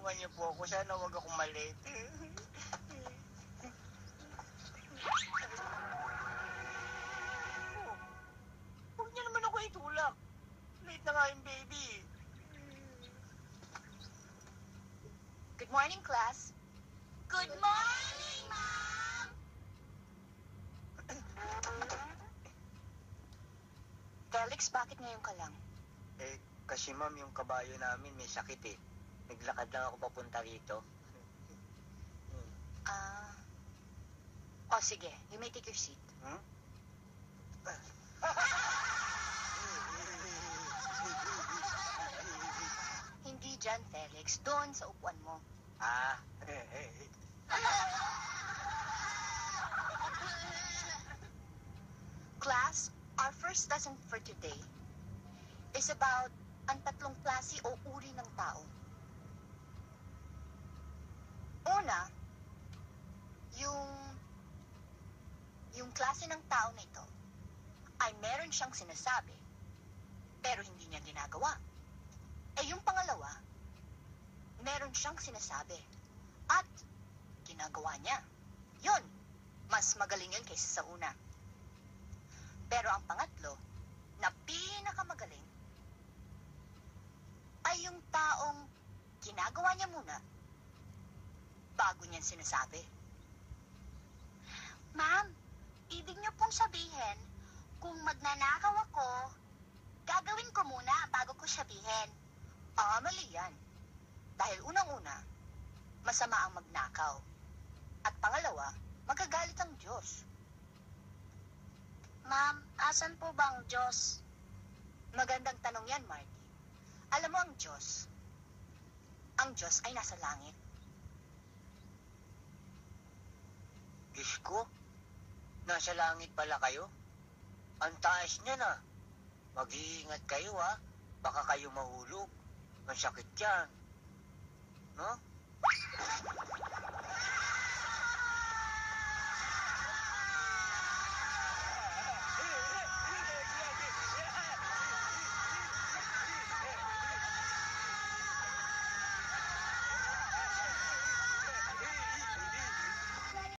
tulungan niyo po ako. Sana huwag akong malate. Huwag niyo naman ako itulak. Late na nga yung baby. Good morning, class. Good morning, Ma'am! Felix, bakit ngayon ka lang? Kasi ma'am, yung kabayo namin may sakit eh. Naglakad lang ako papunta rito. Oh, sige. You may take your seat. Hindi dyan, Felix. Doon, sa upuan mo. Class, our first lesson for today is about ang tatlong klase o uri ng tao. Una, yung klase ng tao na ito ay meron siyang sinasabi pero hindi niya ginagawa. Yung pangalawa, meron siyang sinasabi at ginagawa niya. Yun, mas magaling yun kaysa sa una. Pero ang pangatlo, na pinakamagaling, ay yung taong ginagawa niya muna bago niyan sinasabi. Ma'am, ibig niyo pong sabihin, kung magnanakaw ako, gagawin ko muna bago ko sabihin. Mali yan. Dahil unang-una, masama ang magnakaw. At pangalawa, magagalit ang Diyos. Ma'am, asan po ba ang Diyos? Magandang tanong yan, Marty. Alam mo ang Diyos ay nasa langit. Diyos ko, nasa langit pala kayo? Ang taas niya na. Mag-iingat kayo ha. Baka kayo mahulog. Ang sakit yan. No?